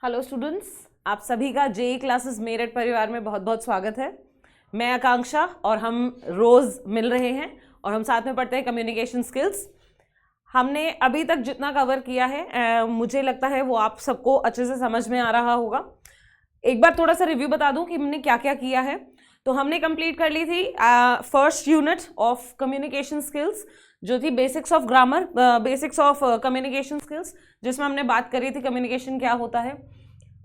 Hello students, आप सभी का जेई क्लासेस मेरठ परिवार में बहुत बहुत स्वागत है। मैं आकांक्षा और हम रोज़ मिल रहे हैं और हम साथ में पढ़ते हैं कम्युनिकेशन स्किल्स। हमने अभी तक जितना कवर किया है मुझे लगता है वो आप सबको अच्छे से समझ में आ रहा होगा। एक बार थोड़ा सा रिव्यू बता दूं कि हमने क्या क्या किया है। तो हमने कंप्लीट कर ली थी first unit of communication skills, जो थी basics of grammar, basics of communication skills, जिसमें हमने बात करी थी कम्युनिकेशन क्या होता है।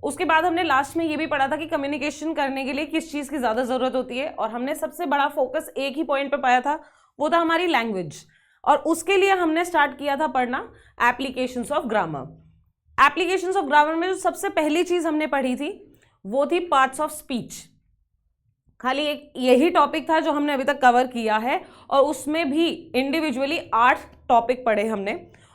उसके बाद हमने लास्ट में ये भी पढ़ा था कि कम्युनिकेशन करने के लिए किस चीज़ की ज़्यादा ज़रूरत होती है, और हमने सबसे बड़ा फोकस एक ही पॉइंट पे पाया था, वो था हमारी लैंग्वेज। और उसके लिए हमने स्टार्ट किया था पढ़ना applications of grammar. Applications of grammar में जो सबसे पहली चीज़ हमने पढ़ी थी वो थी पार्ट्स ऑफ स्पीच। खाली एक यही टॉपिक था जो हमने अभी तक कवर किया है, और उसमें भी इंडिविजुअली 8 टॉपिक पढ़े हमने।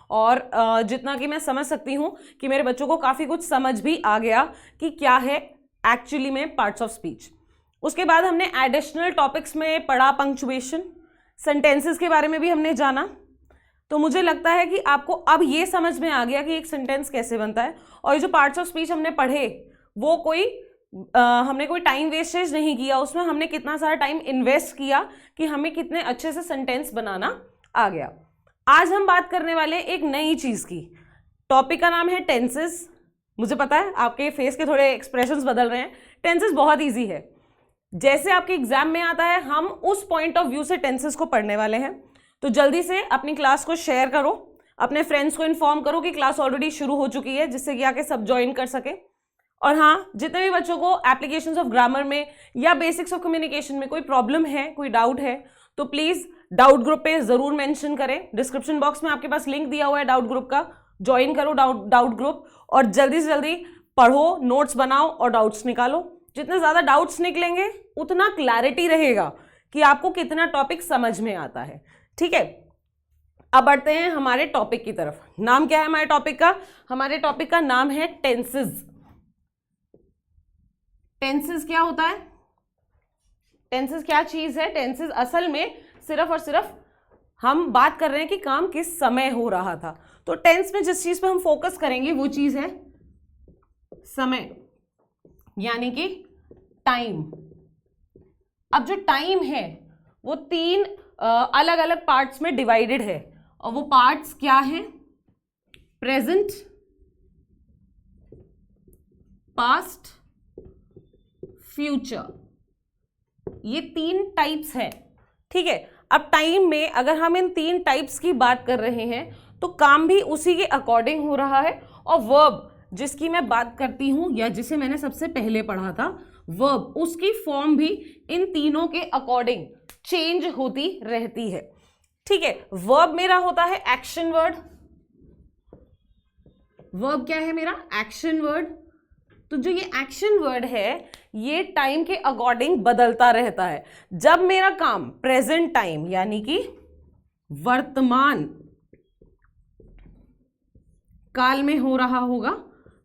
और जितना कि मैं समझ सकती हूँ कि मेरे बच्चों को काफ़ी कुछ समझ भी आ गया कि क्या है एक्चुअली में पार्ट्स ऑफ स्पीच। उसके बाद हमने एडिशनल टॉपिक्स में पढ़ा पंक्चुएशन, सेंटेंसेस के बारे में भी हमने जाना। तो मुझे लगता है कि आपको अब ये समझ में आ गया कि एक सेंटेंस कैसे बनता है। और ये जो पार्ट्स ऑफ स्पीच हमने पढ़े वो हमने कोई टाइम वेस्टेज नहीं किया, उसमें हमने कितना सारा टाइम इन्वेस्ट किया कि हमें कितने अच्छे से सेंटेंस बनाना आ गया। आज हम बात करने वाले एक नई चीज़ की। टॉपिक का नाम है टेंसेस। मुझे पता है आपके फेस के थोड़े एक्सप्रेशंस बदल रहे हैं। टेंसेस बहुत इजी है, जैसे आपके एग्जाम में आता है हम उस पॉइंट ऑफ व्यू से टेंसेस को पढ़ने वाले हैं। तो जल्दी से अपनी क्लास को शेयर करो, अपने फ्रेंड्स को इन्फॉर्म करो कि क्लास ऑलरेडी शुरू हो चुकी है, जिससे कि आके सब ज्वाइन कर सके। और हाँ, जितने भी बच्चों को एप्लीकेशंस ऑफ ग्रामर में या बेसिक्स ऑफ कम्युनिकेशन में कोई प्रॉब्लम है, कोई डाउट है, तो प्लीज़ डाउट ग्रुप पे ज़रूर मेंशन करें। डिस्क्रिप्शन बॉक्स में आपके पास लिंक दिया हुआ है डाउट ग्रुप का, ज्वाइन करो डाउट ग्रुप, और जल्दी से जल्दी पढ़ो, नोट्स बनाओ और डाउट्स निकालो। जितने ज़्यादा डाउट्स निकलेंगे उतना क्लैरिटी रहेगा कि आपको कितना टॉपिक समझ में आता है। ठीक है, अब बढ़ते हैं हमारे टॉपिक की तरफ। नाम क्या है हमारे टॉपिक का? हमारे टॉपिक का नाम है टेंसेज। टेंसेस क्या होता है? टेंसेस क्या चीज है? टेंसेस असल में सिर्फ और सिर्फ हम बात कर रहे हैं कि काम किस समय हो रहा था। तो टेंस में जिस चीज पे हम फोकस करेंगे वो चीज है समय, यानी कि टाइम। अब जो टाइम है वो 3 अलग अलग पार्ट्स में डिवाइडेड है, और वो पार्ट्स क्या हैं? Present, past, future. ये 3 टाइप्स हैं। ठीक है, अब टाइम में अगर हम इन 3 टाइप्स की बात कर रहे हैं तो काम भी उसी के अकॉर्डिंग हो रहा है, और वर्ब जिसकी मैं बात करती हूं या जिसे मैंने सबसे पहले पढ़ा था, वर्ब, उसकी फॉर्म भी इन तीनों के अकॉर्डिंग चेंज होती रहती है। ठीक है, वर्ब मेरा होता है एक्शन वर्ड। वर्ब क्या है मेरा? Action word. तो जो ये एक्शन वर्ड है ये टाइम के अकॉर्डिंग बदलता रहता है। जब मेरा काम प्रेजेंट टाइम यानी कि वर्तमान काल में हो रहा होगा,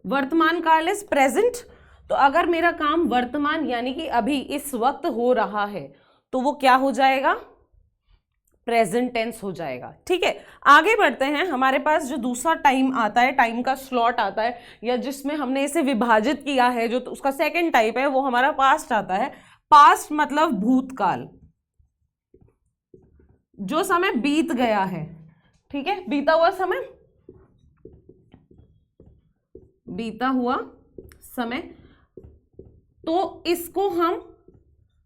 वर्तमान काल इज प्रेजेंट, तो अगर मेरा काम वर्तमान यानी कि अभी इस वक्त हो रहा है तो वो क्या हो जाएगा? प्रेजेंट टेंस हो जाएगा। ठीक है, आगे बढ़ते हैं। हमारे पास जो दूसरा टाइम आता है, टाइम का स्लॉट आता है, या जिसमें हमने इसे विभाजित किया है, जो तो उसका सेकंड टाइप है, वो हमारा पास्ट आता है। पास्ट मतलब भूतकाल, जो समय बीत गया है। ठीक है, बीता हुआ समय, बीता हुआ समय। तो इसको हम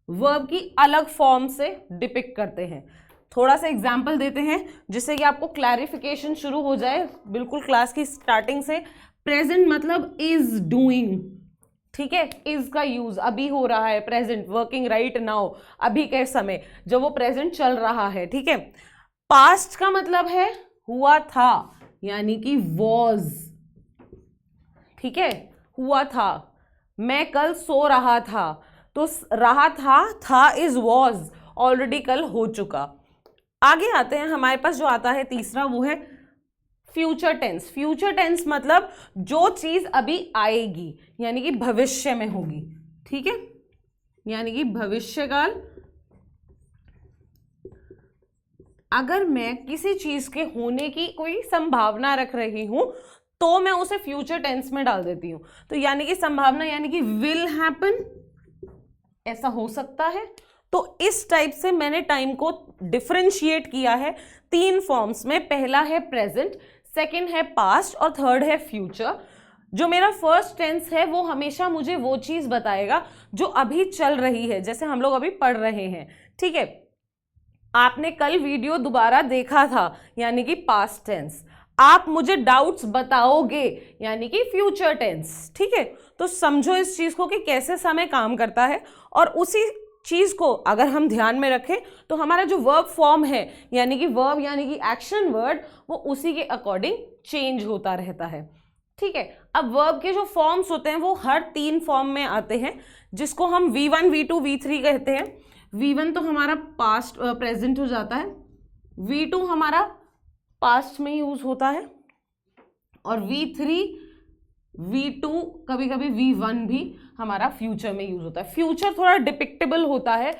वर्ब की अलग फॉर्म से डिपिक्ट करते हैं। थोड़ा सा एग्जाम्पल देते हैं जिससे कि आपको क्लैरिफिकेशन शुरू हो जाए बिल्कुल क्लास की स्टार्टिंग से। प्रेजेंट मतलब इज डूइंग। ठीक है, इज का यूज अभी हो रहा है, प्रेजेंट, वर्किंग राइट नाउ, अभी के समय जब वो प्रेजेंट चल रहा है। ठीक है, पास्ट का मतलब है हुआ था, यानी कि वॉज। ठीक है, हुआ था। मैं कल सो रहा था, तो रहा था इज वॉज, ऑलरेडी कल हो चुका। आगे आते हैं, हमारे पास जो आता है तीसरा वो है फ्यूचर टेंस। फ्यूचर टेंस मतलब जो चीज अभी आएगी, यानी कि भविष्य में होगी। ठीक है, यानी कि भविष्यकाल। अगर मैं किसी चीज के होने की कोई संभावना रख रही हूं तो मैं उसे फ्यूचर टेंस में डाल देती हूँ। तो यानी कि संभावना यानी कि विल हैपन, ऐसा हो सकता है। तो इस टाइप से मैंने टाइम को डिफरेंशिएट किया है 3 फॉर्म्स में। पहला है प्रेजेंट, सेकंड है पास्ट और थर्ड है फ्यूचर। जो मेरा फर्स्ट टेंस है वो हमेशा मुझे वो चीज बताएगा जो अभी चल रही है, जैसे हम लोग अभी पढ़ रहे हैं। ठीक है, आपने कल वीडियो दोबारा देखा था यानी कि पास्ट टेंस, आप मुझे डाउट्स बताओगे यानी कि फ्यूचर टेंस। ठीक है, तो समझो इस चीज को कि कैसे समय काम करता है, और उसी चीज को अगर हम ध्यान में रखें तो हमारा जो वर्ब फॉर्म है यानी कि वर्ब यानी कि एक्शन वर्ड, वो उसी के अकॉर्डिंग चेंज होता रहता है। ठीक है, अब वर्ब के जो फॉर्म्स होते हैं वो हर 3 फॉर्म में आते हैं, जिसको हम V1, V2, V3 कहते हैं। V1 तो हमारा पास्ट प्रेजेंट हो जाता है, V2 हमारा पास्ट में यूज होता है, और V3, V2 कभी कभी V1 भी हमारा फ्यूचर में यूज होता है। फ्यूचर थोड़ा डिपिक्टेबल होता है।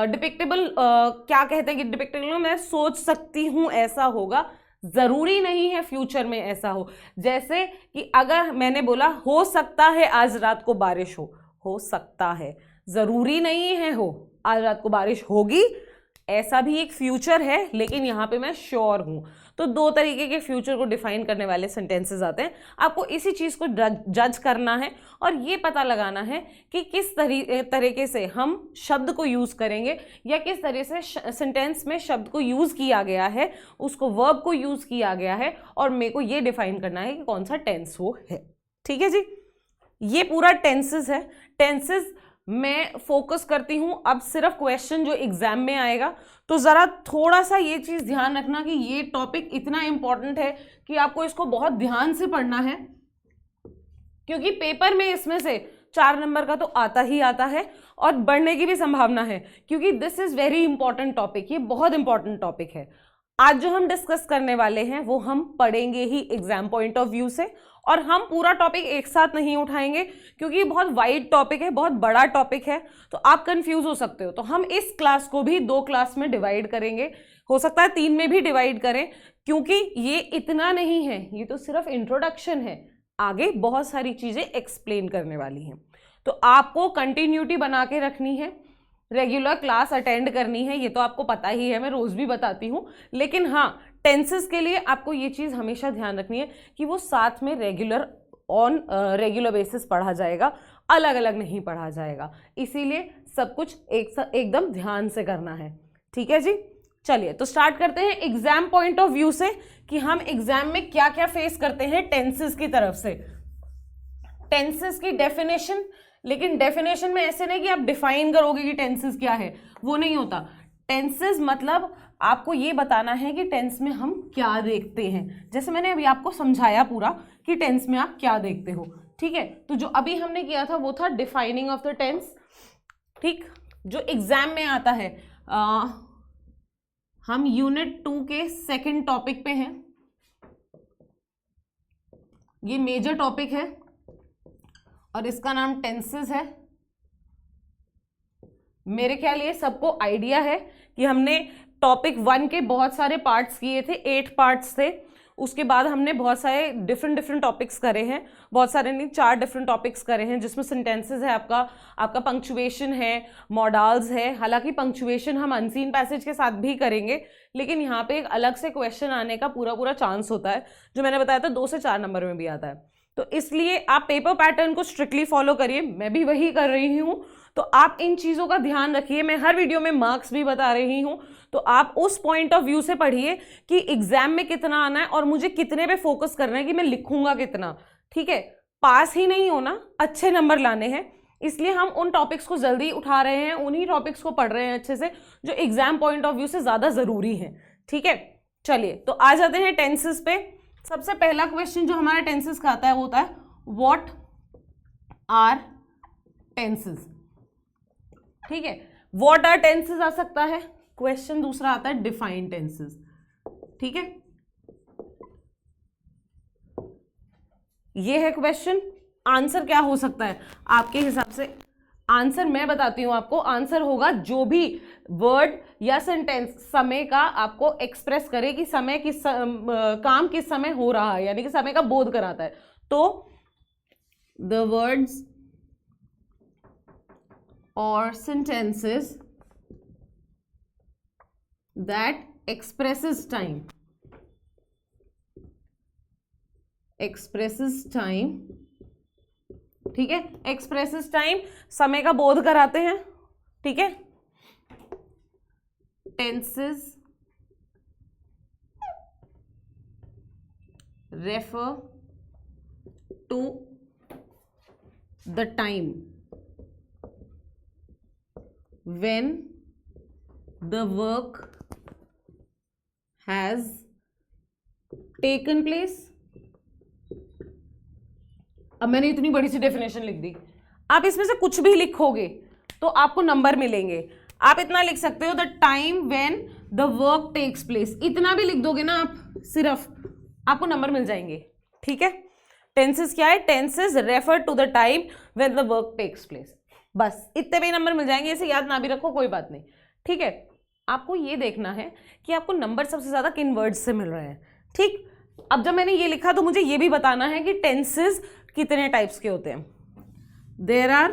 डिपिक्टेबल क्या कहते हैं कि डिपिक्टेबल मैं सोच सकती हूँ ऐसा होगा, जरूरी नहीं है फ्यूचर में ऐसा हो। जैसे कि अगर मैंने बोला हो सकता है आज रात को बारिश हो सकता है, जरूरी नहीं है हो आज रात को बारिश होगी, ऐसा भी एक फ्यूचर है, लेकिन यहाँ पे मैं श्योर हूँ। तो 2 तरीके के फ्यूचर को डिफाइन करने वाले सेंटेंसेस आते हैं। आपको इसी चीज को जज करना है और ये पता लगाना है कि किस तरीके से हम शब्द को यूज करेंगे, या किस तरह से सेंटेंस में शब्द को यूज किया गया है, उसको वर्ब को यूज किया गया है, और मेरे को ये डिफाइन करना है कि कौन सा टेंस वो है। ठीक है जी, ये पूरा टेंसेस है। टेंसेस मैं फोकस करती हूं अब सिर्फ क्वेश्चन जो एग्जाम में आएगा। तो जरा थोड़ा सा ये चीज ध्यान रखना कि ये टॉपिक इतना इंपॉर्टेंट है कि आपको इसको बहुत ध्यान से पढ़ना है, क्योंकि पेपर में इसमें से 4 नंबर का तो आता ही आता है, और बढ़ने की भी संभावना है, क्योंकि this is very important topic. ये बहुत इंपॉर्टेंट टॉपिक है। आज जो हम डिस्कस करने वाले हैं वो हम पढ़ेंगे ही एग्जाम पॉइंट ऑफ व्यू से, और हम पूरा टॉपिक एक साथ नहीं उठाएंगे क्योंकि ये बहुत वाइड टॉपिक है, बहुत बड़ा टॉपिक है, तो आप कंफ्यूज हो सकते हो। तो हम इस क्लास को भी 2 क्लास में डिवाइड करेंगे, हो सकता है 3 में भी डिवाइड करें, क्योंकि ये इतना नहीं है, ये तो सिर्फ इंट्रोडक्शन है, आगे बहुत सारी चीजें एक्सप्लेन करने वाली हैं। तो आपको कंटिन्यूटी बना के रखनी है, रेगुलर क्लास अटेंड करनी है, ये तो आपको पता ही है, मैं रोज भी बताती हूँ। लेकिन हाँ, टेंसेस के लिए आपको ये चीज हमेशा ध्यान रखनी है कि वो साथ में रेगुलर बेसिस पढ़ा जाएगा, अलग अलग नहीं पढ़ा जाएगा। इसीलिए सब कुछ एकदम ध्यान से करना है। ठीक है जी, चलिए तो स्टार्ट करते हैं एग्जाम पॉइंट ऑफ व्यू से कि हम एग्जाम में क्या क्या फेस करते हैं टेंसेस की तरफ से। टेंसेस की डेफिनेशन, लेकिन डेफिनेशन में ऐसे नहीं कि आप डिफाइन करोगे कि टेंसेस क्या है, वो नहीं होता। टेंसेस मतलब आपको ये बताना है कि टेंस में हम क्या देखते हैं। जैसे मैंने अभी आपको समझाया पूरा कि टेंस में आप क्या देखते हो। ठीक है, तो जो अभी हमने किया था वो था डिफाइनिंग ऑफ द टेंस। ठीक, जो एग्जाम में आता है, हम यूनिट 2 के सेकंड टॉपिक पे हैं। ये मेजर टॉपिक है और इसका नाम टेंसेस है। मेरे ख्याल ये सबको आइडिया है कि हमने टॉपिक 1 के बहुत सारे पार्ट्स किए थे, 8 पार्ट्स थे। उसके बाद हमने बहुत सारे डिफरेंट टॉपिक्स करे हैं, बहुत सारे नहीं 4 डिफरेंट टॉपिक्स करे हैं, जिसमें सेंटेंसेस है, आपका पंक्चुएशन है, मॉडल्स है। हालांकि पंक्चुएशन हम अनसीन पैसेज के साथ भी करेंगे, लेकिन यहाँ पे एक अलग से क्वेश्चन आने का पूरा चांस होता है, जो मैंने बताया था 2 से 4 नंबर में भी आता है। तो इसलिए आप पेपर पैटर्न को स्ट्रिक्टली फॉलो करिए, मैं भी वही कर रही हूँ। तो आप इन चीज़ों का ध्यान रखिए। मैं हर वीडियो में मार्क्स भी बता रही हूँ, तो आप उस पॉइंट ऑफ व्यू से पढ़िए कि एग्जाम में कितना आना है और मुझे कितने पे फोकस करना है कि मैं लिखूंगा कितना। ठीक है, पास ही नहीं होना, अच्छे नंबर लाने हैं, इसलिए हम उन टॉपिक्स को जल्दी उठा रहे हैं, उन्हीं टॉपिक्स को पढ़ रहे हैं अच्छे से जो एग्जाम पॉइंट ऑफ व्यू से ज़्यादा ज़रूरी है। ठीक है, चलिए तो आ जाते हैं टेंसेस पे। सबसे पहला क्वेश्चन जो हमारा टेंसेस का आता है वो होता है व्हाट आर टेंसेस। ठीक है, व्हाट आर टेंसेस आ सकता है क्वेश्चन। दूसरा आता है डिफाइन टेंसेस। ठीक है, ये है क्वेश्चन। आंसर क्या हो सकता है आपके हिसाब से? आंसर मैं बताती हूं आपको। आंसर होगा जो भी वर्ड या सेंटेंस समय का आपको एक्सप्रेस करे कि समय किस काम किस समय हो रहा है, यानी कि समय का बोध कराता है, तो द वर्ड्स और sentences that expresses time, expresses time, ठीक है, एक्सप्रेसेस टाइम समय का बोध कराते हैं, ठीक है, tenses refer to the time when the work has taken place. अब मैंने इतनी बड़ी सी डेफिनेशन लिख दी, आप इसमें से कुछ भी लिखोगे तो आपको नंबर मिलेंगे। आप इतना लिख सकते हो the time when the work takes place, इतना भी लिख दोगे ना आप सिर्फ, आपको नंबर मिल जाएंगे, ठीक है। टेंसेस क्या है? Tenses refer to the time when the work takes place, बस इतने भी नंबर मिल जाएंगे। इसे याद ना भी रखो कोई बात नहीं, ठीक है। आपको ये देखना है कि आपको नंबर सबसे ज्यादा किन वर्ड्स से मिल रहे हैं, ठीक। अब जब मैंने ये लिखा तो मुझे ये भी बताना है कि टेंसेस कितने टाइप्स के होते हैं। देयर आर,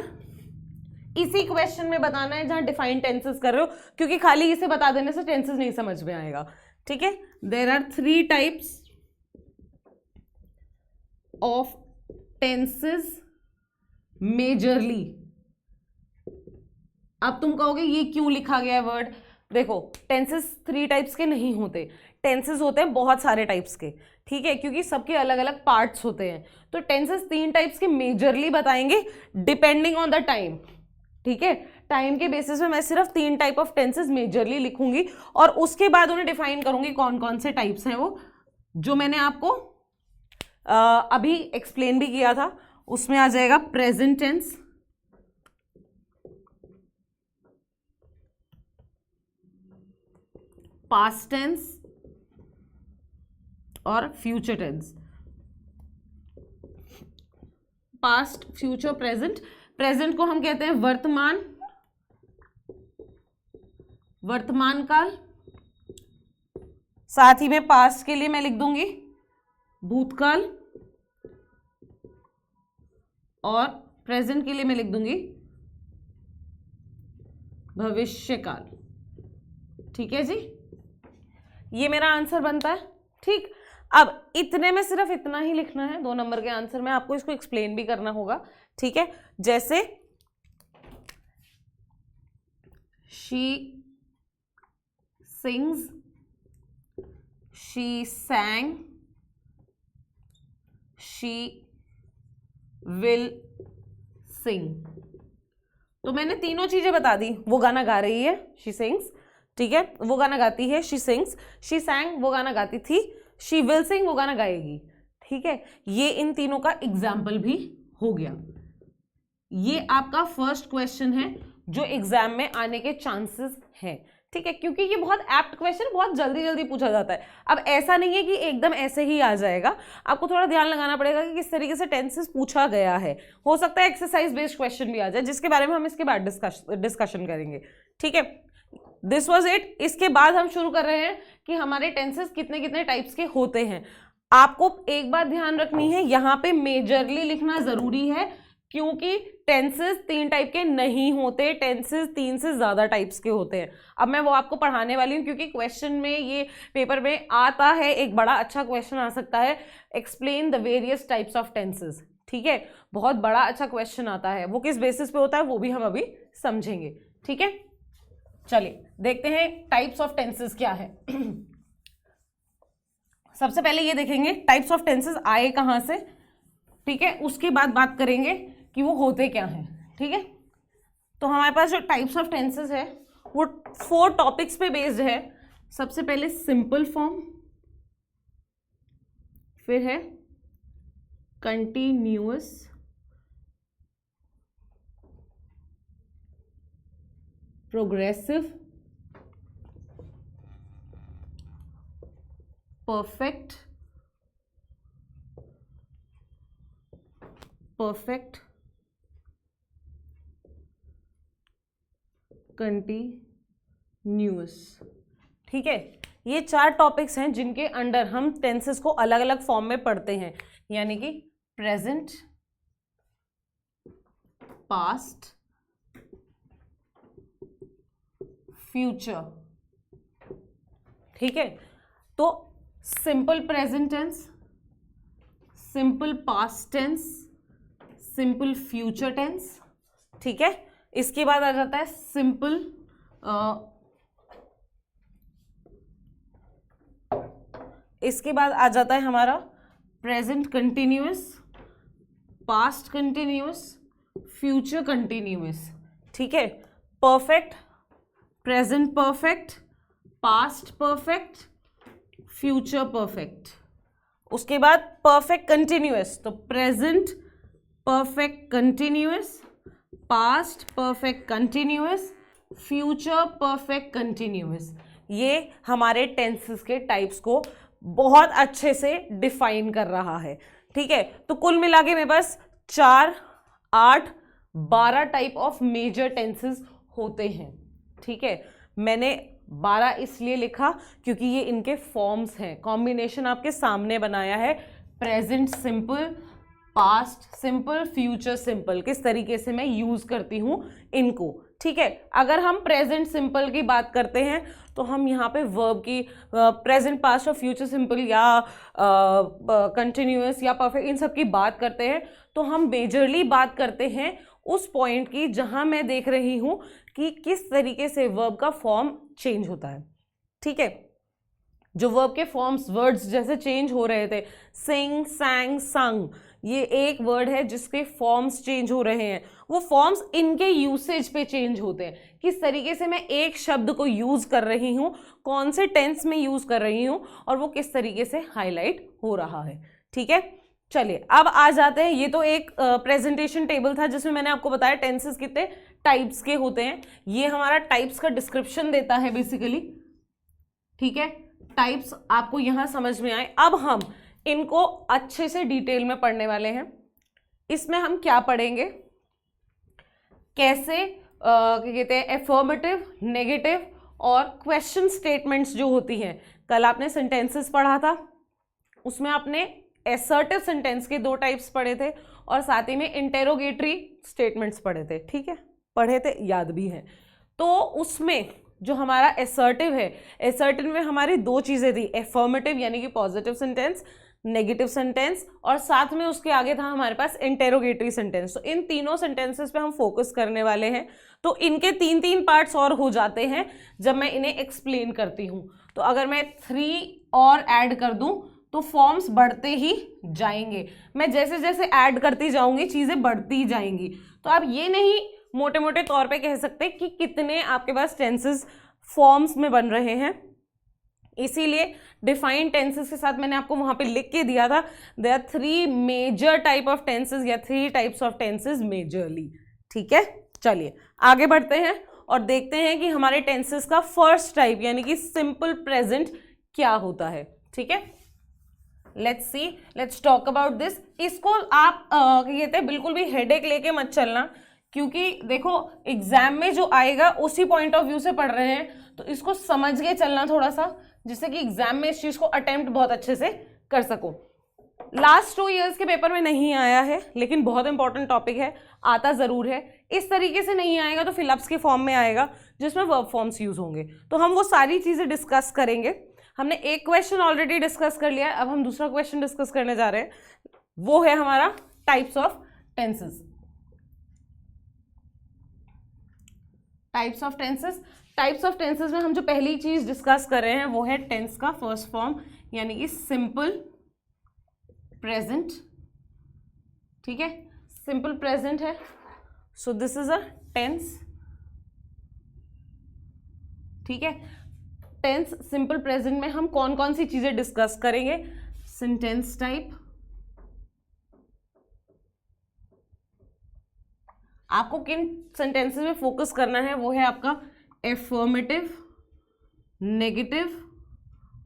इसी क्वेश्चन में बताना है जहां डिफाइन टेंसेस कर रहे हो, क्योंकि खाली इसे बता देने से टेंसेस नहीं समझ में आएगा, ठीक है। There are 3 types of tenses majorly. अब तुम कहोगे ये क्यों लिखा गया है वर्ड? देखो, टेंसेस 3 टाइप्स के नहीं होते, टेंसेस होते हैं बहुत सारे टाइप्स के, ठीक है, क्योंकि सबके अलग अलग पार्ट्स होते हैं। तो टेंसेस 3 टाइप्स के मेजरली बताएंगे डिपेंडिंग ऑन द टाइम, ठीक है। टाइम के बेसिस पे मैं सिर्फ 3 टाइप ऑफ टेंसेस मेजरली लिखूंगी और उसके बाद उन्हें डिफाइन करूंगी कौन कौन से टाइप्स हैं वो, जो मैंने आपको अभी एक्सप्लेन भी किया था। उसमें आ जाएगा प्रेजेंट टेंस, पास्ट टेंस और future tense. Past, future, present. Present को हम कहते हैं वर्तमान, वर्तमान काल। साथ ही में पास्ट के लिए मैं लिख दूंगी भूतकाल और प्रेजेंट के लिए मैं लिख दूंगी भविष्यकाल, ठीक है जी। ये मेरा आंसर बनता है, ठीक। अब इतने में सिर्फ इतना ही लिखना है 2 नंबर के आंसर में, आपको इसको एक्सप्लेन भी करना होगा, ठीक है। जैसे she sings, she सैंग, she will sing. तो मैंने तीनों चीजें बता दी। वो गाना गा रही है, शी सिंग्स, ठीक है, वो गाना गाती है, शी सिंग्स। शी सैंग, वो गाना गाती थी। शी विल सिंग, वो गाना गाएगी, ठीक है। ये इन तीनों का एग्जाम्पल भी हो गया। ये आपका फर्स्ट क्वेश्चन है जो एग्जाम में आने के चांसेस हैं, ठीक है, क्योंकि ये बहुत एप्ट क्वेश्चन, बहुत जल्दी जल्दी पूछा जाता है। अब ऐसा नहीं है कि एकदम ऐसे ही आ जाएगा, आपको थोड़ा ध्यान लगाना पड़ेगा कि किस तरीके से टेंसेस पूछा गया है। हो सकता है एक्सरसाइज बेस्ड क्वेश्चन भी आ जाए, जिसके बारे में हम इसके बाद डिस्कशन करेंगे, ठीक है। This was it. इसके बाद हम शुरू कर रहे हैं कि हमारे टेंसेस कितने कितने टाइप्स के होते हैं। आपको एक बात ध्यान रखनी है, यहाँ पे मेजरली लिखना जरूरी है, क्योंकि टेंसेस 3 टाइप के नहीं होते, टेंसेस 3 से ज्यादा टाइप्स के होते हैं। अब मैं वो आपको पढ़ाने वाली हूँ, क्योंकि क्वेश्चन में ये पेपर में आता है, एक बड़ा अच्छा क्वेश्चन आ सकता है, explain the various types of tenses, ठीक है। बहुत बड़ा अच्छा क्वेश्चन आता है, वो किस बेसिस पे होता है वो भी हम अभी समझेंगे, ठीक है। चलिए देखते हैं टाइप्स ऑफ टेंसेस क्या है। सबसे पहले ये देखेंगे टाइप्स ऑफ टेंसेस आए कहां से, ठीक है, उसके बाद बात करेंगे कि वो होते क्या हैं, ठीक है। तो हमारे पास जो टाइप्स ऑफ टेंसेस है वो 4 टॉपिक्स पे बेस्ड है। सबसे पहले सिंपल फॉर्म, फिर है continuous, progressive, perfect, perfect, continuous news. ठीक है, ये 4 टॉपिक्स हैं जिनके अंडर हम टेंसेस को अलग अलग फॉर्म में पढ़ते हैं, यानी कि प्रेजेंट, पास्ट, फ्यूचर। ठीक है, तो simple present tense, simple past tense, simple future tense. ठीक है, इसके बाद आ जाता है सिंपल इसके बाद आ जाता है हमारा present continuous, past continuous, future continuous. ठीक है, perfect, present perfect, past perfect, future perfect. उसके बाद परफेक्ट कंटिन्यूअस, तो present perfect continuous, past perfect continuous, future perfect continuous. ये हमारे टेंसेस के टाइप्स को बहुत अच्छे से डिफाइन कर रहा है। ठीक है, तो कुल मिला के मेरे पास 4, 8, 12 टाइप ऑफ मेजर टेंसेस होते हैं। ठीक है, मैंने 12 इसलिए लिखा क्योंकि ये इनके फॉर्म्स हैं। कॉम्बिनेशन आपके सामने बनाया है, present simple, past simple, future simple, किस तरीके से मैं यूज करती हूं इनको। ठीक है, अगर हम प्रेजेंट सिंपल की बात करते हैं तो हम यहाँ पे वर्ब की प्रेजेंट, पास्ट और फ्यूचर सिंपल या कंटिन्यूअस या परफेक्ट, इन सब की बात करते हैं, तो हम मेजरली बात करते हैं उस पॉइंट की जहां मैं देख रही हूं कि किस तरीके से वर्ब का फॉर्म चेंज होता है। ठीक है, जो वर्ब के फॉर्म्स, वर्ड्स जैसे चेंज हो रहे थे, सिंग, सैंग, संग, ये एक वर्ड है जिसके फॉर्म्स चेंज हो रहे हैं। वो फॉर्म्स इनके यूसेज पे चेंज होते हैं, किस तरीके से मैं एक शब्द को यूज कर रही हूँ, कौन से टेंस में यूज कर रही हूँ, और वो किस तरीके से हाईलाइट हो रहा है। ठीक है, चलिए अब आ जाते हैं। ये तो एक प्रेजेंटेशन टेबल था जिसमें मैंने आपको बताया टेंसेस कितने टाइप्स के होते हैं। ये हमारा टाइप्स का डिस्क्रिप्शन देता है बेसिकली। ठीक है, टाइप्स आपको यहां समझ में आए। अब हम इनको अच्छे से डिटेल में पढ़ने वाले हैं। इसमें हम क्या पढ़ेंगे, कैसे कहते हैं एफर्मेटिव, नेगेटिव और क्वेश्चन स्टेटमेंट्स जो होती हैं। कल आपने सेंटेंसेस पढ़ा था, उसमें आपने एसर्टिव सेंटेंस के 2 टाइप्स पढ़े थे और साथ ही में इंटेरोगेटरी स्टेटमेंट्स पढ़े थे। ठीक है, पढ़े थे, याद भी है। तो उसमें जो हमारा एसर्टिव है, एसर्टिव में हमारी 2 चीजें थी, एफर्मेटिव यानी कि पॉजिटिव सेंटेंस, नेगेटिव सेंटेंस, और साथ में उसके आगे था हमारे पास इंटेरोगेटरी सेंटेंस। तो इन तीनों सेंटेंसेस पे हम फोकस करने वाले हैं। तो इनके 3-3 पार्ट्स और हो जाते हैं जब मैं इन्हें एक्सप्लेन करती हूँ। तो अगर मैं 3 और ऐड कर दूं तो फॉर्म्स बढ़ते ही जाएंगे। मैं जैसे जैसे ऐड करती जाऊंगी चीजें बढ़ती जाएंगी। तो आप ये नहीं मोटे मोटे तौर पे कह सकते कि कितने आपके पास टेंसेस फॉर्म्स में बन रहे हैं। इसीलिए डिफाइंड टेंसेस के साथ मैंने आपको वहां पे लिख के दिया था, there are 3 major type of tenses या 3 टाइप्स ऑफ टेंसेस मेजरली। ठीक है, चलिए आगे बढ़ते हैं और देखते हैं कि हमारे टेंसेस का फर्स्ट टाइप यानी कि सिंपल प्रेजेंट क्या होता है। ठीक है, let's see, let's talk about this. इसको आप कहते हैं बिल्कुल भी हेडेक लेके मत चलना, क्योंकि देखो एग्जाम में जो आएगा उसी पॉइंट ऑफ व्यू से पढ़ रहे हैं, तो इसको समझ के चलना थोड़ा सा, जिससे कि एग्जाम में इस चीज को अटेम्प्ट बहुत अच्छे से कर सको। लास्ट 2 इयर्स के पेपर में नहीं आया है, लेकिन बहुत इंपॉर्टेंट टॉपिक है, आता जरूर है। इस तरीके से नहीं आएगा तो फिलअप्स के फॉर्म में आएगा जिसमें वर्ब फॉर्म्स यूज होंगे। तो हम वो सारी चीजें डिस्कस करेंगे। हमने एक क्वेश्चन ऑलरेडी डिस्कस कर लिया है, अब हम दूसरा क्वेश्चन डिस्कस करने जा रहे हैं, वो है हमारा types of tenses. Types of tenses, types of tenses में हम जो पहली चीज डिस्कस कर रहे हैं वो है टेंस का फर्स्ट फॉर्म यानी कि सिंपल प्रेजेंट। ठीक है, सिंपल प्रेजेंट है, so this is a tense. ठीक है, टेंस सिंपल प्रेजेंट में हम कौन कौन सी चीजें डिस्कस करेंगे, सेंटेंस टाइप, आपको किन सेंटेंसेस में फोकस करना है वो है आपका एफर्मेटिव, नेगेटिव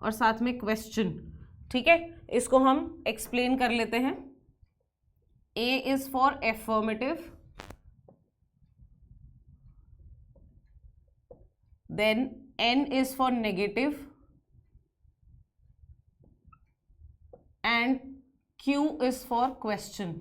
और साथ में क्वेश्चन। ठीक है, इसको हम एक्सप्लेन कर लेते हैं। A is for affirmative, then N is for negative and Q is for question.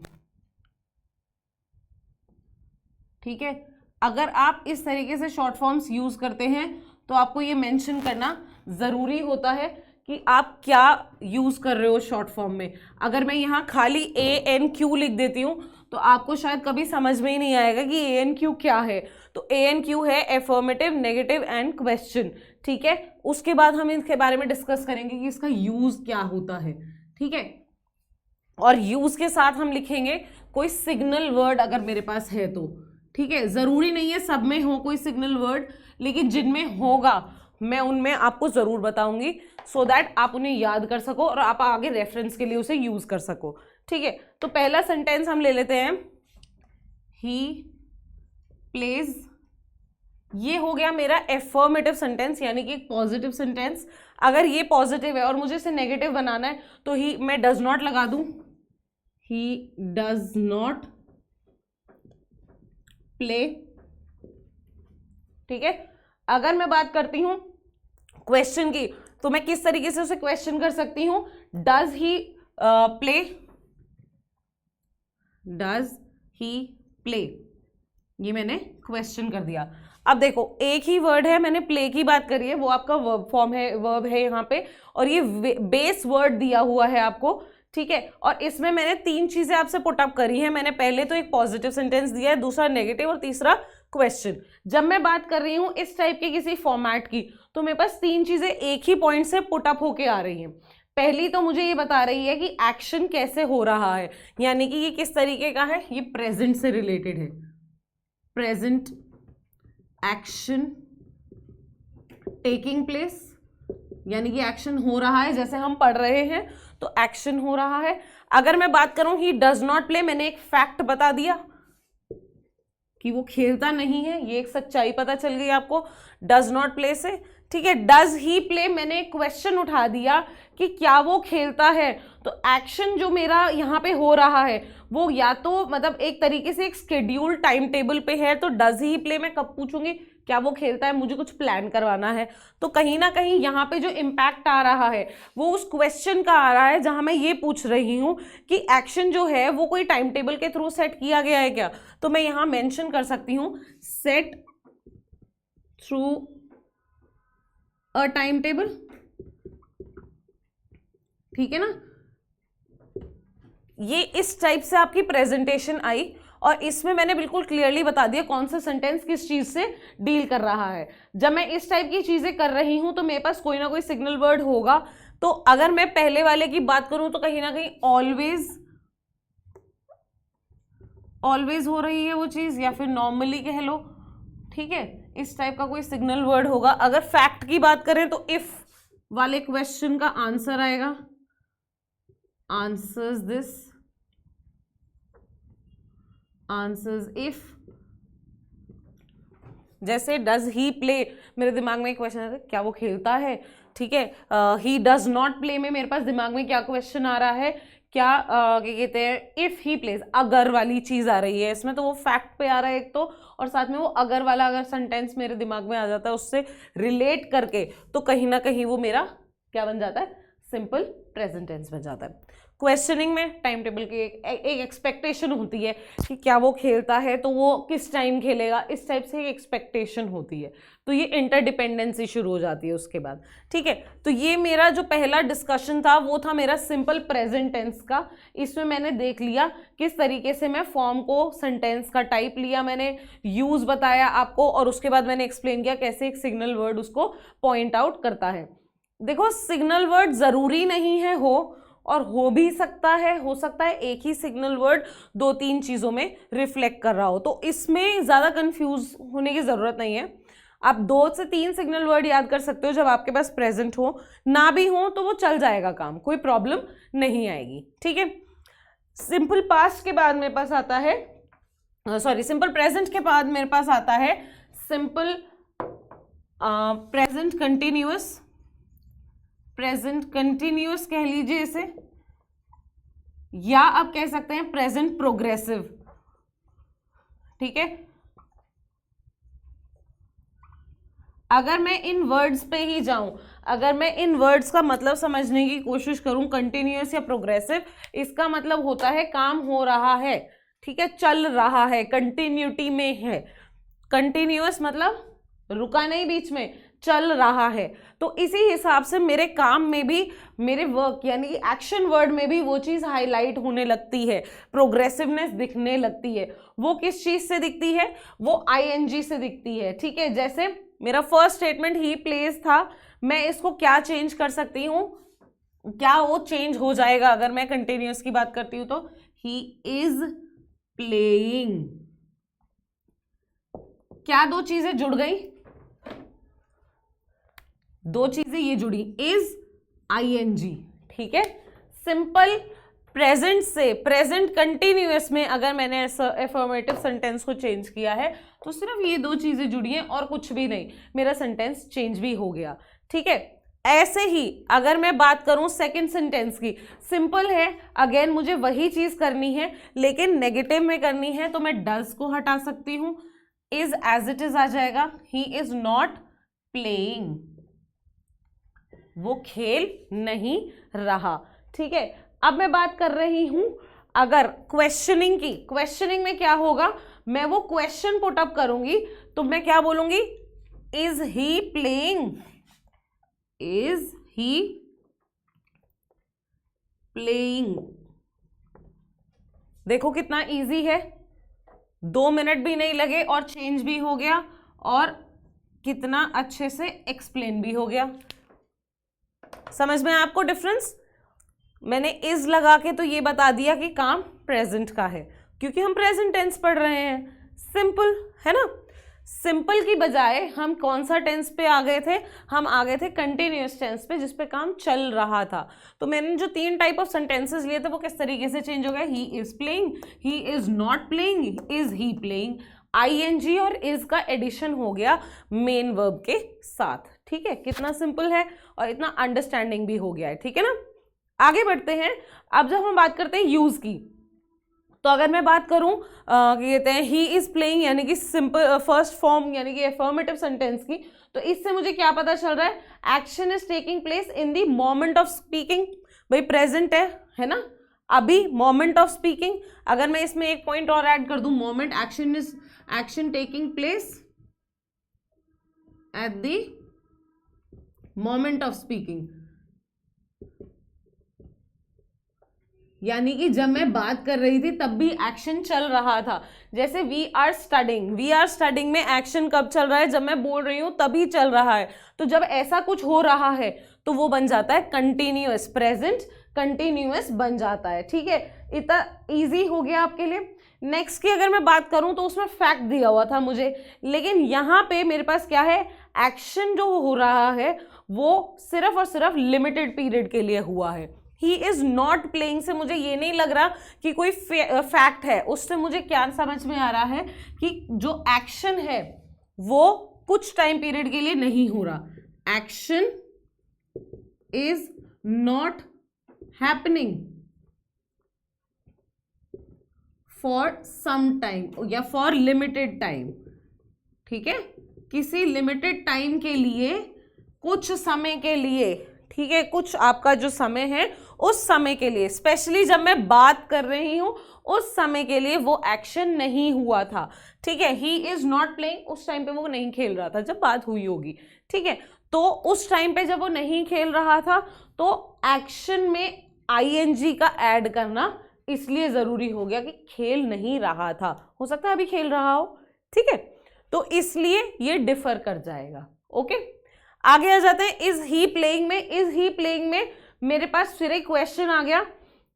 ठीक है, अगर आप इस तरीके से शॉर्ट फॉर्म्स यूज करते हैं तो आपको ये मेंशन करना जरूरी होता है कि आप क्या यूज कर रहे हो शॉर्ट फॉर्म में। अगर मैं यहाँ खाली ANQ लिख देती हूँ तो आपको शायद कभी समझ में ही नहीं आएगा कि ANQ क्या है। तो ANQ है एफर्मेटिव, नेगेटिव एंड क्वेश्चन। ठीक है, उसके बाद हम इसके बारे में डिस्कस करेंगे कि इसका यूज क्या होता है। ठीक है, और यूज के साथ हम लिखेंगे कोई सिग्नल वर्ड अगर मेरे पास है तो। ठीक है, जरूरी नहीं है सब में हो कोई सिग्नल वर्ड, लेकिन जिनमें होगा मैं उनमें आपको जरूर बताऊंगी सो दैट आप उन्हें याद कर सको और आप आगे रेफरेंस के लिए उसे यूज कर सको। ठीक है, तो पहला सेंटेंस हम ले लेते हैं, ही प्लेज। ये हो गया मेरा एफर्मेटिव सेंटेंस, यानी कि एक पॉजिटिव सेंटेंस। अगर ये पॉजिटिव है और मुझे इसे नेगेटिव बनाना है तो ही मैं डज नॉट लगा दूं, ही डज नॉट प्ले। ठीक है, अगर मैं बात करती हूं क्वेश्चन की तो मैं किस तरीके से उसे क्वेश्चन कर सकती हूं, does he play, does he play, ये मैंने क्वेश्चन कर दिया। अब देखो एक ही वर्ड है, मैंने प्ले की बात करी है, वो आपका वर्ब फॉर्म है, वर्ब है यहाँ पे, और ये बेस वर्ड दिया हुआ है आपको। ठीक है, और इसमें मैंने तीन चीजें आपसे पुट अप करी है। मैंने पहले तो एक पॉजिटिव सेंटेंस दिया है, दूसरा नेगेटिव और तीसरा क्वेश्चन। जब मैं बात कर रही हूं इस टाइप के किसी फॉर्मेट की तो मेरे पास तीन चीजें एक ही पॉइंट से पुट अप होके आ रही हैं। पहली तो मुझे ये बता रही है कि एक्शन कैसे हो रहा है, यानी कि ये किस तरीके का है, ये प्रेजेंट से रिलेटेड है। प्रेजेंट एक्शन टेकिंग प्लेस, यानी कि एक्शन हो रहा है, जैसे हम पढ़ रहे हैं तो एक्शन हो रहा है। अगर मैं बात करूं ही डज नॉट प्ले, मैंने एक फैक्ट बता दिया कि वो खेलता नहीं है, ये एक सच्चाई पता चल गई आपको डज नॉट प्ले से। ठीक है, डज ही प्ले, मैंने एक क्वेश्चन उठा दिया कि क्या वो खेलता है। तो एक्शन जो मेरा यहाँ पे हो रहा है वो या तो मतलब एक तरीके से एक शेड्यूल टाइम टेबल पे है, तो डज ही प्ले मैं कब पूछूंगी, क्या वो खेलता है, मुझे कुछ प्लान करवाना है। तो कहीं ना कहीं यहाँ पे जो इम्पैक्ट आ रहा है वो उस क्वेश्चन का आ रहा है, जहां मैं ये पूछ रही हूँ कि एक्शन जो है वो कोई टाइम टेबल के थ्रू सेट किया गया है क्या। तो मैं यहाँ मेंशन कर सकती हूँ set through a time table. ठीक है ना, ये इस टाइप से आपकी प्रेजेंटेशन आई और इसमें मैंने बिल्कुल क्लियरली बता दिया कौन सा सेंटेंस किस चीज से डील कर रहा है। जब मैं इस टाइप की चीजें कर रही हूं तो मेरे पास कोई ना कोई सिग्नल वर्ड होगा। तो अगर मैं पहले वाले की बात करूं तो कहीं ना कहीं ऑलवेज हो रही है वो चीज, या फिर नॉर्मली कह लो। ठीक है, इस टाइप का कोई सिग्नल वर्ड होगा। अगर फैक्ट की बात करें तो इफ वाले क्वेश्चन का आंसर आएगा, आंसर्स दिस, आंसर्स इफ। जैसे डज ही प्ले, मेरे दिमाग में एक क्वेश्चन है क्या वो खेलता है। ठीक है, ही डज नॉट प्ले में मेरे पास दिमाग में क्या क्वेश्चन आ रहा है, क्या कहते हैं, इफ ही प्लेज, अगर वाली चीज आ रही है इसमें, तो वो फैक्ट पे आ रहा है एक तो, और साथ में वो अगर वाला अगर सेंटेंस मेरे दिमाग में आ जाता है उससे रिलेट करके, तो कहीं ना कहीं वो मेरा क्या बन जाता है, सिंपल प्रेजेंट टेंस बन जाता है। क्वेश्चनिंग में टाइम टेबल की एक एक्सपेक्टेशन होती है कि क्या वो खेलता है तो वो किस टाइम खेलेगा, इस टाइप से एक एक्सपेक्टेशन होती है। तो ये इंटरडिपेंडेंसी शुरू हो जाती है उसके बाद। ठीक है, तो ये मेरा जो पहला डिस्कशन था वो था मेरा सिंपल प्रेजेंट टेंस का। इसमें मैंने देख लिया किस तरीके से मैं फॉर्म को, सेंटेंस का टाइप लिया, मैंने यूज बताया आपको, और उसके बाद मैंने एक्सप्लेन किया कैसे एक सिग्नल वर्ड उसको पॉइंट आउट करता है। देखो सिग्नल वर्ड जरूरी नहीं है हो, और हो भी सकता है, हो सकता है एक ही सिग्नल वर्ड दो तीन चीजों में रिफ्लेक्ट कर रहा हो, तो इसमें ज्यादा कंफ्यूज होने की जरूरत नहीं है। आप 2 से 3 सिग्नल वर्ड याद कर सकते हो जब आपके पास प्रेजेंट हो, ना भी हो तो वो चल जाएगा काम, कोई प्रॉब्लम नहीं आएगी। ठीक है, सिंपल पास्ट के बाद मेरे पास आता है, सॉरी सिंपल प्रेजेंट के बाद मेरे पास आता है simple present continuous. Present continuous कह लीजिए इसे, या आप कह सकते हैं प्रेजेंट प्रोग्रेसिव। ठीक है, अगर मैं इन वर्ड्स पे ही जाऊं, अगर मैं इन वर्ड्स का मतलब समझने की कोशिश करूं, कंटिन्यूअस या प्रोग्रेसिव, इसका मतलब होता है काम हो रहा है, ठीक है, चल रहा है, कंटिन्यूटी में है। कंटिन्यूअस मतलब रुका नहीं बीच में, चल रहा है। तो इसी हिसाब से मेरे काम में भी, मेरे वर्क यानी कि एक्शन वर्ड में भी वो चीज हाईलाइट होने लगती है, प्रोग्रेसिवनेस दिखने लगती है। वो किस चीज से दिखती है? वो आईएनजी से दिखती है, ठीक है। जैसे मेरा फर्स्ट स्टेटमेंट ही प्लेज था, मैं इसको क्या चेंज कर सकती हूँ, क्या वो चेंज हो जाएगा अगर मैं कंटिन्यूअस की बात करती हूं तो? ही इज प्लेइंग। क्या दो चीजें जुड़ गई? दो चीजें ये जुड़ी, इज आईएनजी, ठीक है। सिंपल प्रेजेंट से प्रेजेंट कंटिन्यूअस में अगर मैंने एफर्मेटिव सेंटेंस को चेंज किया है तो सिर्फ ये दो चीजें जुड़ी हैं और कुछ भी नहीं, मेरा सेंटेंस चेंज भी हो गया, ठीक है। ऐसे ही अगर मैं बात करूं सेकंड सेंटेंस की, सिंपल है, अगेन मुझे वही चीज करनी है लेकिन नेगेटिव में करनी है, तो मैं डज को हटा सकती हूं, इज एज इट इज आ जाएगा। ही इज नॉट प्लेइंग, वो खेल नहीं रहा, ठीक है। अब मैं बात कर रही हूं अगर क्वेश्चनिंग की, क्वेश्चनिंग में क्या होगा, मैं वो क्वेश्चन पुट अप करूंगी तो मैं क्या बोलूंगी? Is he playing, is he playing. देखो कितना इजी है, 2 मिनट भी नहीं लगे और चेंज भी हो गया और कितना अच्छे से एक्सप्लेन भी हो गया। समझ में आपको डिफरेंस? मैंने इज लगा के तो ये बता दिया कि काम प्रेजेंट का है क्योंकि हम प्रेजेंट टेंस पढ़ रहे हैं, सिंपल है ना। सिंपल की बजाय हम कौन सा टेंस पे आ गए थे? हम आ गए थे कंटिन्यूअस टेंस पे, जिसपे काम चल रहा था। तो मैंने जो 3 टाइप ऑफ सेंटेंसेस लिए थे वो किस तरीके से चेंज हो गए? He is playing, he is not playing, is he playing. ING और इज का एडिशन हो गया मेन वर्ब के साथ, ठीक है। कितना सिंपल है और इतना अंडरस्टैंडिंग भी हो गया है, ठीक है ना। आगे बढ़ते हैं। अब जब हम बात करते हैं यूज की, तो अगर मैं बात करूं कहते हैं ही इज प्लेइंग यानी कि सिंपल फर्स्ट फॉर्म यानी कि एफर्मेटिव सेंटेंस की, तो इससे मुझे क्या पता चल रहा है? Action is taking place in the moment of speaking. भाई प्रेजेंट है ना, अभी मोमेंट ऑफ स्पीकिंग। अगर मैं इसमें एक पॉइंट और ऐड कर दूं, moment action taking place at the moment of speaking, यानी कि जब मैं बात कर रही थी तब भी एक्शन चल रहा था। जैसे वी आर स्टडिंग में एक्शन कब चल रहा है? जब मैं बोल रही हूं तभी चल रहा है। तो जब ऐसा कुछ हो रहा है तो वो बन जाता है कंटिन्यूअस, प्रेजेंट कंटिन्यूअस बन जाता है, ठीक है। इतना इजी हो गया आपके लिए। नेक्स्ट की अगर मैं बात करूं तो उसमें फैक्ट दिया हुआ था मुझे, लेकिन यहां पे मेरे पास क्या है? एक्शन जो हो रहा है वो सिर्फ और सिर्फ लिमिटेड पीरियड के लिए हुआ है। ही इज नॉट प्लेइंग से मुझे ये नहीं लग रहा कि कोई फैक्ट है, उससे मुझे क्या समझ में आ रहा है कि जो एक्शन है वो कुछ टाइम पीरियड के लिए नहीं हो रहा। Action is not happening for some time या फॉर लिमिटेड टाइम, ठीक है। किसी लिमिटेड टाइम के लिए, कुछ समय के लिए, ठीक है, कुछ आपका जो समय है उस समय के लिए, स्पेशली जब मैं बात कर रही हूं उस समय के लिए वो एक्शन नहीं हुआ था, ठीक है। ही इज नॉट प्लेइंग, उस टाइम पे वो नहीं खेल रहा था जब बात हुई होगी, ठीक है। तो उस टाइम पे जब वो नहीं खेल रहा था तो एक्शन में आईएनजी का ऐड करना इसलिए जरूरी हो गया कि खेल नहीं रहा था, हो सकता है अभी खेल रहा हो, ठीक है। तो इसलिए ये डिफर कर जाएगा, ओके। आगे आ जाते हैं इज ही प्लेइंग में। इज ही प्लेइंग में मेरे पास फिर एक क्वेश्चन आ गया,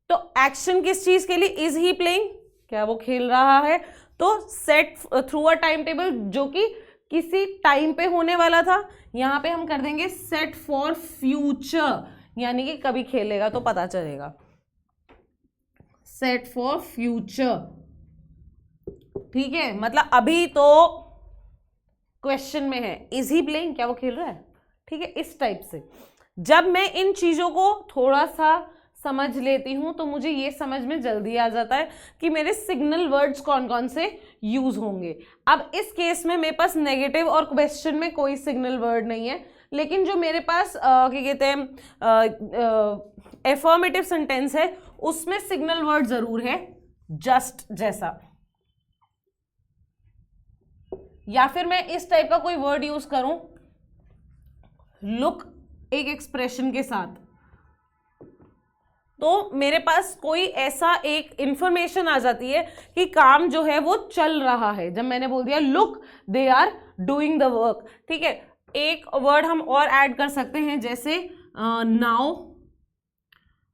तो एक्शन किस चीज के लिए? इज ही प्लेइंग, क्या वो खेल रहा है? तो set through a time table, जो कि किसी टाइम पे होने वाला था, यहां पे हम कर देंगे सेट फॉर फ्यूचर, यानी कि कभी खेलेगा तो पता चलेगा। सेट फॉर फ्यूचर, ठीक है, मतलब अभी तो क्वेश्चन में है इज ही प्लेइंग, क्या वो खेल रहा है, ठीक है। इस टाइप से जब मैं इन चीजों को थोड़ा सा समझ लेती हूँ तो मुझे ये समझ में जल्दी आ जाता है कि मेरे सिग्नल वर्ड्स कौन कौन से यूज होंगे। अब इस केस में मेरे पास नेगेटिव और क्वेश्चन में कोई सिग्नल वर्ड नहीं है, लेकिन जो मेरे पास क्या कहते हैं एफर्मेटिव सेंटेंस है उसमें सिग्नल वर्ड जरूर है, जस्ट जैसा, या फिर मैं इस टाइप का कोई वर्ड यूज करूं, लुक एक एक्सप्रेशन के साथ, तो मेरे पास कोई ऐसा एक इंफॉर्मेशन आ जाती है कि काम जो है वो चल रहा है। जब मैंने बोल दिया look they are doing the work, ठीक है। एक वर्ड हम और ऐड कर सकते हैं, जैसे नाउ,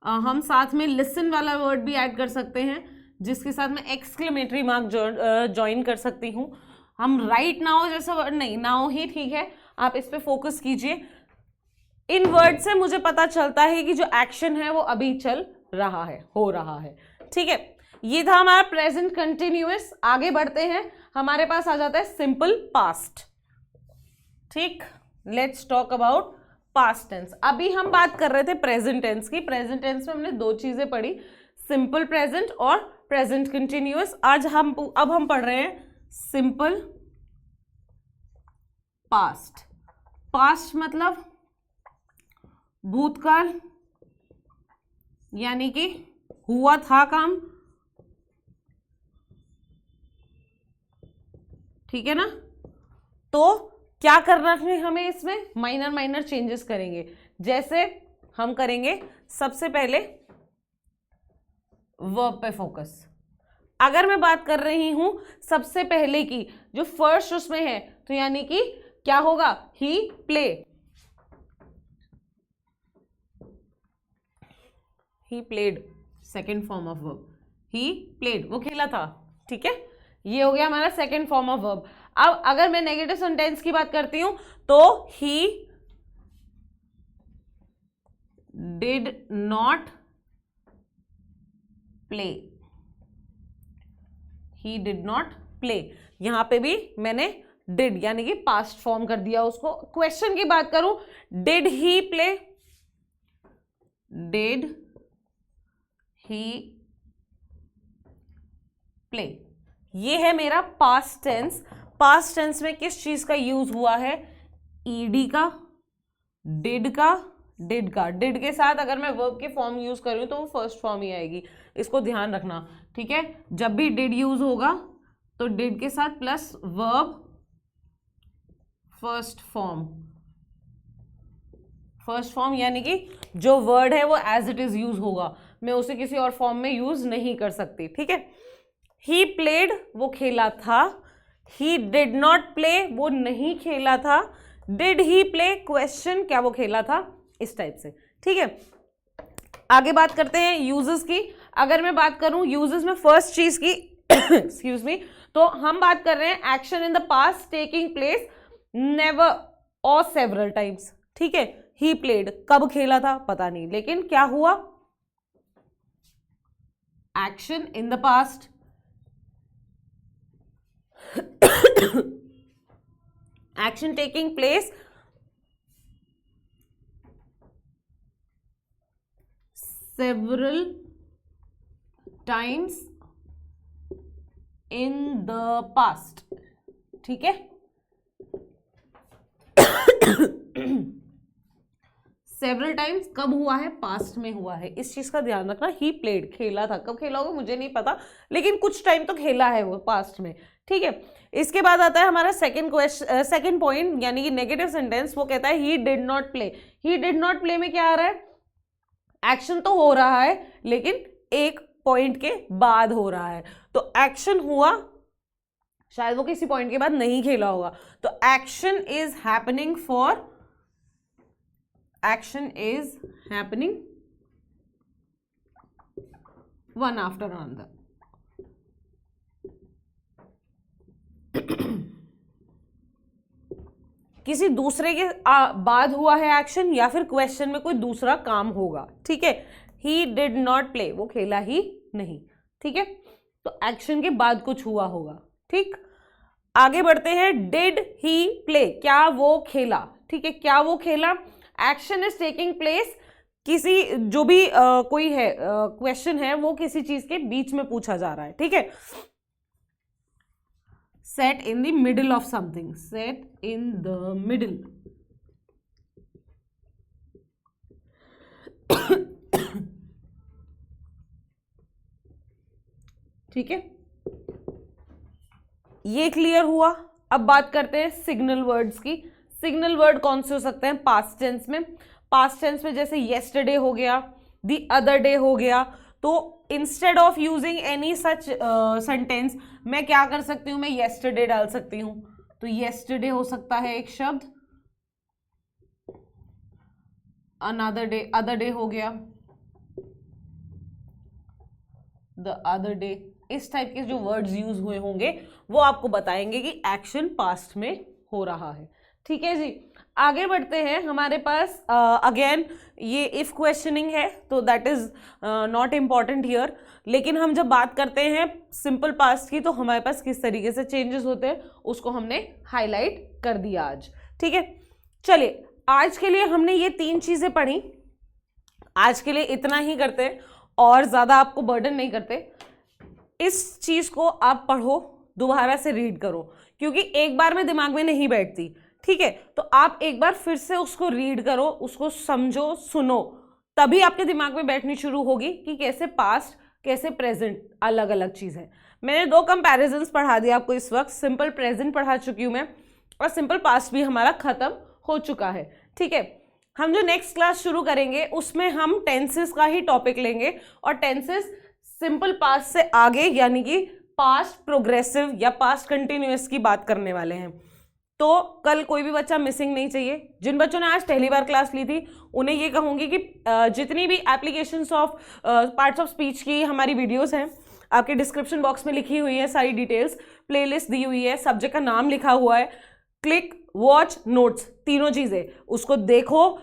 हम साथ में लिसन वाला वर्ड भी ऐड कर सकते हैं, जिसके साथ मैं एक्सक्लेमेटरी मार्क ज्वाइन कर सकती हूँ। हम राइट नाउ जैसा वर्ड नहीं, नाउ ही ठीक है, आप इस पे फोकस कीजिए। इन वर्ड से मुझे पता चलता है कि जो एक्शन है वो अभी चल रहा है, हो रहा है, ठीक है। ये था हमारा प्रेजेंट कंटिन्यूअस। आगे बढ़ते हैं, हमारे पास आ जाता है सिंपल पास्ट, ठीक। Let's talk about past tense. अभी हम बात कर रहे थे प्रेजेंट टेंस की। प्रेजेंट टेंस में हमने दो चीजें पढ़ी, सिंपल प्रेजेंट और प्रेजेंट कंटिन्यूअस। अब हम पढ़ रहे हैं सिंपल पास्ट। पास्ट मतलब भूतकाल, यानी कि हुआ था काम, ठीक है ना। तो क्या करना है हमें, इसमें माइनर चेंजेस करेंगे। जैसे हम करेंगे सबसे पहले वर्ब पे फोकस। अगर मैं बात कर रही हूं सबसे पहले की, जो फर्स्ट उसमें है, तो यानी कि क्या होगा, he play, he played, second form of verb, he played, वो खेला था, ठीक है। ये हो गया हमारा सेकेंड फॉर्म ऑफ वर्ब। अब अगर मैं नेगेटिव सेंटेंस की बात करती हूं तो he did not play, he did not play. यहां पे भी मैंने डिड यानी कि पास्ट फॉर्म कर दिया उसको। क्वेश्चन की बात करूं, did he play, did he play, ये है मेरा पास्ट टेंस। पास्ट टेंस में किस चीज का यूज हुआ है, ईडी का, डिड का, डिड का। डिड के साथ अगर मैं वर्ब के फॉर्म यूज कर रही हूं तो वो फर्स्ट फॉर्म ही आएगी, इसको ध्यान रखना, ठीक है। जब भी डिड यूज होगा तो डिड के साथ plus verb first form. First form यानी कि जो वर्ड है वो एज इट इज यूज होगा, मैं उसे किसी और फॉर्म में यूज नहीं कर सकती, ठीक है। ही प्लेड, वो खेला था। ही डिड नॉट प्ले, वो नहीं खेला था। डिड ही प्ले, क्वेश्चन, क्या वो खेला था, इस टाइप से, ठीक है। आगे बात करते हैं यूजेस की। अगर मैं बात करूं यूजेस में फर्स्ट चीज की एक्सक्यूज मी, तो हम बात कर रहे हैं action in the past taking place never और सेवरल टाइम्स, ठीक है। ही प्लेड, कब खेला था पता नहीं, लेकिन क्या हुआ, action in the past. Action taking place several times in the past, ठीक है। सेवरल टाइम्स कब हुआ है, पास्ट में हुआ है, इस चीज का ध्यान रखना। ही प्लेड, खेला था, कब खेला होगा मुझे नहीं पता, लेकिन कुछ टाइम तो खेला है वो पास्ट में, ठीक है। इसके बाद आता है हमारा सेकंड पॉइंट, यानी कि नेगेटिव सेंटेंस। वो कहता है he did not play. He did not play में क्या आ रहा है, एक्शन तो हो रहा है लेकिन एक पॉइंट के बाद हो रहा है। तो एक्शन हुआ, शायद वो किसी पॉइंट के बाद नहीं खेला होगा, तो action is happening for, action is happening one after another. किसी दूसरे के बाद हुआ है एक्शन, या फिर क्वेश्चन में कोई दूसरा काम होगा, ठीक है। ही डिड नॉट प्ले, वो खेला ही नहीं, ठीक है। तो एक्शन के बाद कुछ हुआ होगा, ठीक। आगे बढ़ते हैं, डिड ही प्ले, क्या वो खेला, ठीक है। क्या वो खेला, एक्शन इज टेकिंग प्लेस किसी जो भी कोई है क्वेश्चन है वो किसी चीज के बीच में पूछा जा रहा है, ठीक है। Set in the middle of something, set in the middle. ठीक है, ये क्लियर हुआ। अब बात करते हैं सिग्नल वर्ड्स की। सिग्नल वर्ड कौन से हो सकते हैं पास्ट टेंस में? पास्ट टेंस में जैसे येस्टरडे हो गया, द अदर डे हो गया। तो instead of using any such sentence मैं क्या कर सकती हूं, मैं येस्टरडे डाल सकती हूं। तो येस्टरडे हो सकता है एक शब्द, अनदर डे, अदर डे हो गया, द अदर डे। इस टाइप के जो वर्ड्स यूज हुए होंगे वो आपको बताएंगे कि एक्शन पास्ट में हो रहा है, ठीक है जी। आगे बढ़ते हैं, हमारे पास अगेन ये इफ क्वेश्चनिंग है तो that is not important here, लेकिन हम जब बात करते हैं सिंपल पास्ट की तो हमारे पास किस तरीके से चेंजेस होते हैं उसको हमने हाईलाइट कर दिया आज, ठीक है। चलिए आज के लिए हमने ये 3 चीजें पढ़ी, आज के लिए इतना ही करते हैं और ज्यादा आपको बर्डन नहीं करते। इस चीज को आप पढ़ो, दोबारा से रीड करो, क्योंकि एक बार में दिमाग में नहीं बैठती, ठीक है। तो आप एक बार फिर से उसको रीड करो, उसको समझो, सुनो, तभी आपके दिमाग में बैठनी शुरू होगी कि कैसे पास्ट कैसे प्रेजेंट अलग अलग चीज है। मैंने 2 कंपैरिजंस पढ़ा दिया आपको इस वक्त, सिंपल प्रेजेंट पढ़ा चुकी हूं मैं और सिंपल पास्ट भी हमारा खत्म हो चुका है, ठीक है। हम जो नेक्स्ट क्लास शुरू करेंगे उसमें हम टेंसेस का ही टॉपिक लेंगे और टेंसेस सिंपल पास्ट से आगे यानी कि पास्ट प्रोग्रेसिव या पास्ट कंटिन्यूअस की बात करने वाले हैं। तो कल कोई भी बच्चा मिसिंग नहीं चाहिए। जिन बच्चों ने आज पहली बार क्लास ली थी उन्हें ये कहूंगी कि जितनी भी applications of parts of speech की हमारी वीडियोस हैं आपके डिस्क्रिप्शन बॉक्स में लिखी हुई है, सारी डिटेल्स, प्लेलिस्ट दी हुई है, सब्जेक्ट का नाम लिखा हुआ है, क्लिक वॉच नोट्स, तीनों चीजें, उसको देखो,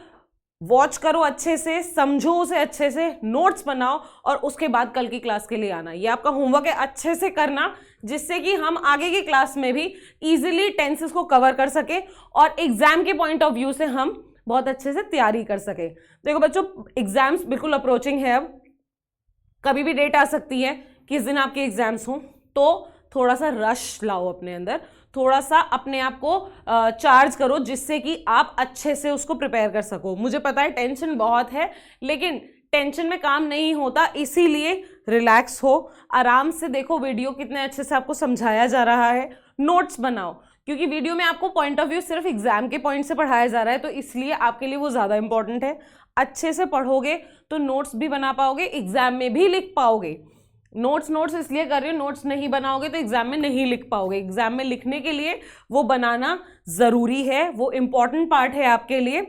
वॉच करो अच्छे से, समझो उसे अच्छे से, नोट्स बनाओ और उसके बाद कल की क्लास के लिए आना। ये आपका होमवर्क है, अच्छे से करना, जिससे कि हम आगे की क्लास में भी इजीली टेंसेस को कवर कर सके और एग्जाम के पॉइंट ऑफ व्यू से हम बहुत अच्छे से तैयारी कर सके। देखो बच्चों, एग्जाम्स बिल्कुल अप्रोचिंग है, अब कभी भी डेट आ सकती है किस दिन आपके एग्जाम्स हों, तो थोड़ा सा रश लाओ अपने अंदर, थोड़ा सा अपने आप को चार्ज करो जिससे कि आप अच्छे से उसको प्रिपेयर कर सको। मुझे पता है टेंशन बहुत है, लेकिन टेंशन में काम नहीं होता, इसीलिए रिलैक्स हो, आराम से देखो वीडियो, कितने अच्छे से आपको समझाया जा रहा है। नोट्स बनाओ, क्योंकि वीडियो में आपको पॉइंट ऑफ व्यू सिर्फ एग्जाम के पॉइंट से पढ़ाया जा रहा है, तो इसलिए आपके लिए वो ज़्यादा इंपॉर्टेंट है। अच्छे से पढ़ोगे तो नोट्स भी बना पाओगे, एग्जाम में भी लिख पाओगे। नोट्स इसलिए कर रही हूँ, नोट्स नहीं बनाओगे तो एग्जाम में नहीं लिख पाओगे। एग्जाम में लिखने के लिए वो बनाना ज़रूरी है, वो इम्पॉर्टेंट पार्ट है आपके लिए।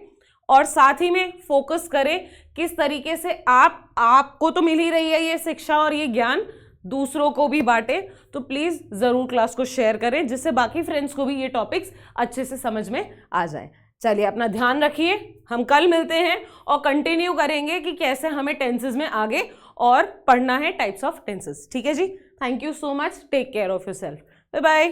और साथ ही में फोकस करें किस तरीके से आपको तो मिल ही रही है ये शिक्षा और ये ज्ञान, दूसरों को भी बांटे। तो प्लीज़ ज़रूर क्लास को शेयर करें जिससे बाकी फ्रेंड्स को भी ये टॉपिक्स अच्छे से समझ में आ जाए। चलिए अपना ध्यान रखिए, हम कल मिलते हैं और कंटिन्यू करेंगे कि कैसे हमें टेंसेस में आगे और पढ़ना है, टाइप्स ऑफ टेंसेस, ठीक है जी। Thank you so much, take care of yourself, bye bye.